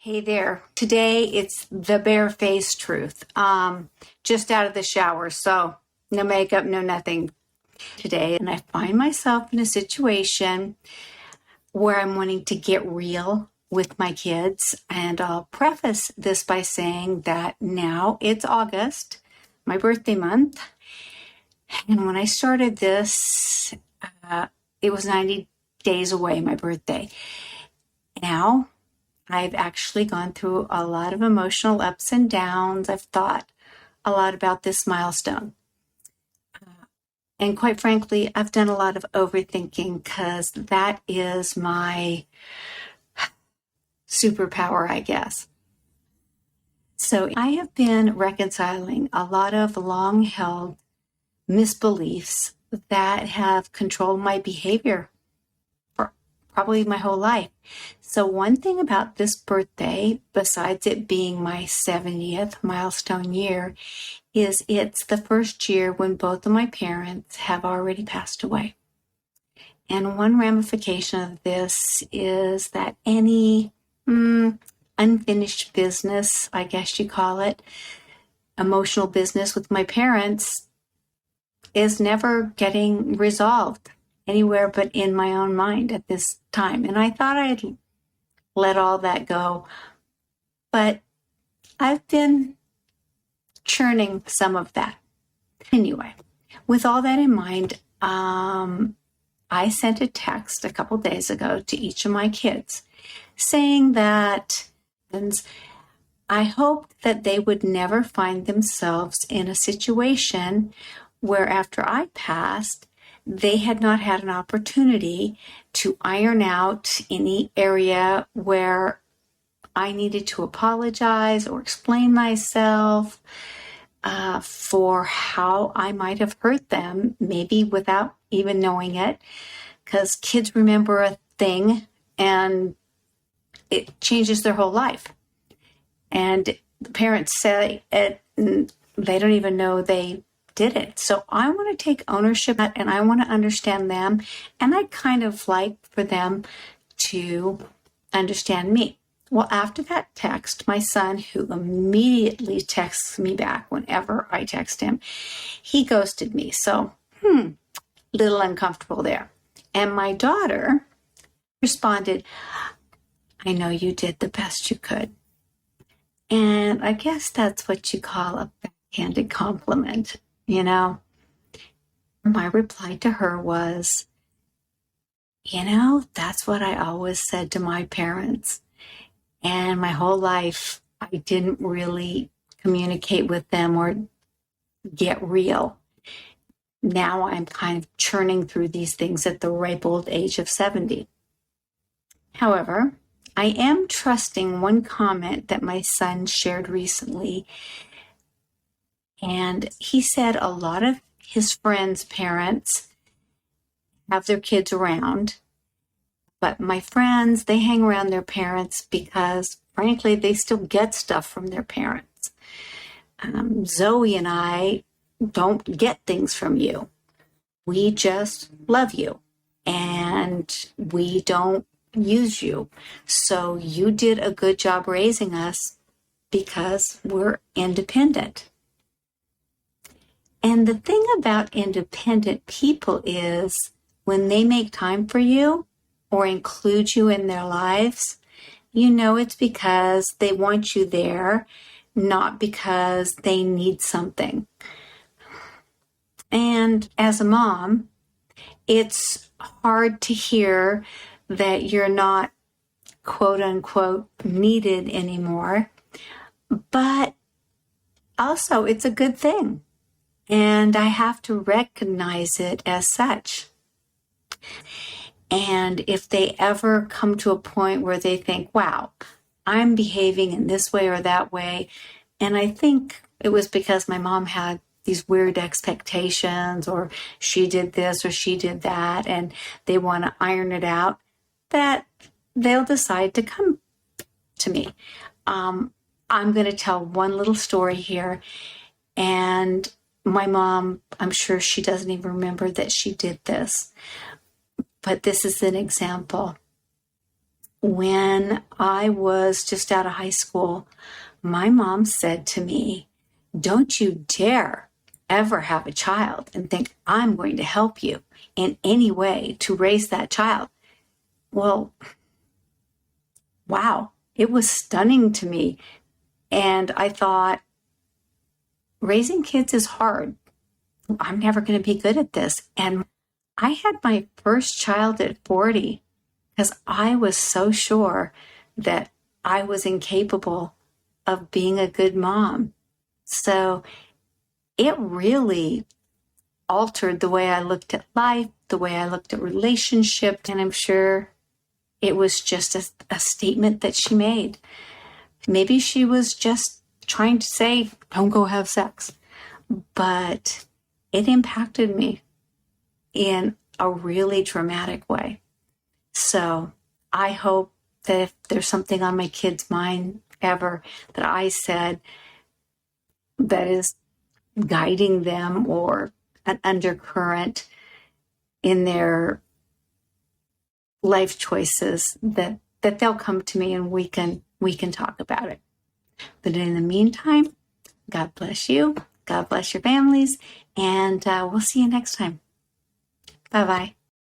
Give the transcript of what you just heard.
Hey there. Today it's the barefaced truth. Just out of the shower, so no makeup, no nothing today. And I find myself in a situation where I'm wanting to get real with my kids. And I'll preface this by saying that now it's August, my birthday month. And when I started this, it was 90 days away, my birthday. Now, I've actually gone through a lot of emotional ups and downs. I've thought a lot about this milestone. And quite frankly, I've done a lot of overthinking because that is my superpower, I guess. So I have been reconciling a lot of long-held misbeliefs that have controlled my behavior probably my whole life. So one thing about this birthday, besides it being my 70th milestone year, is it's the first year when both of my parents have already passed away. And one ramification of this is that any unfinished business, I guess you call it, emotional business with my parents is never getting resolved anywhere but in my own mind at this time. And I thought I'd let all that go. But I've been churning some of that. Anyway, with all that in mind, I sent a text a couple days ago to each of my kids saying that I hoped that they would never find themselves in a situation where after I passed, they had not had an opportunity to iron out any area where I needed to apologize or explain myself for how I might have hurt them, maybe without even knowing it, because kids remember a thing and it changes their whole life. And the parents say it, and they don't even know they did it. So I want to take ownership and I want to understand them. And I'd kind of like for them to understand me. Well, after that text, my son, who immediately texts me back whenever I text him, he ghosted me. So, little uncomfortable there. And my daughter responded, I know you did the best you could. And I guess that's what you call a backhanded compliment. You know, my reply to her was, that's what I always said to my parents. And my whole life, I didn't really communicate with them or get real. Now I'm kind of churning through these things at the ripe old age of 70. However, I am trusting one comment that my son shared recently. And he said a lot of his friends' parents have their kids around, but my friends, they hang around their parents because, frankly, they still get stuff from their parents. Zoe and I don't get things from you. We just love you, and we don't use you. So you did a good job raising us because we're independent. And the thing about independent people is when they make time for you or include you in their lives, it's because they want you there, not because they need something. And as a mom, it's hard to hear that you're not quote unquote needed anymore, but also it's a good thing. And I have to recognize it as such. And if they ever come to a point where they think, wow, I'm behaving in this way or that way, and I think it was because my mom had these weird expectations, or she did this or she did that, and they want to iron it out, that they'll decide to come to me. I'm going to tell one little story here, and my mom, I'm sure she doesn't even remember that she did this, but this is an example. when I was just out of high school, my mom said to me, "Don't you dare ever have a child and think I'm going to help you in any way to raise that child." Well, wow, it was stunning to me. And I thought, raising kids is hard. I'm never going to be good at this. And I had my first child at 40 because I was so sure that I was incapable of being a good mom. So it really altered the way I looked at life, the way I looked at relationships. And I'm sure it was just a statement that she made. Maybe she was just trying to say, don't go have sex. But it impacted me in a really dramatic way. So I hope that if there's something on my kids' mind ever that I said that is guiding them or an undercurrent in their life choices, that they'll come to me and we can talk about it. But in the meantime, God bless you. God bless your families. And we'll see you next time. Bye-bye.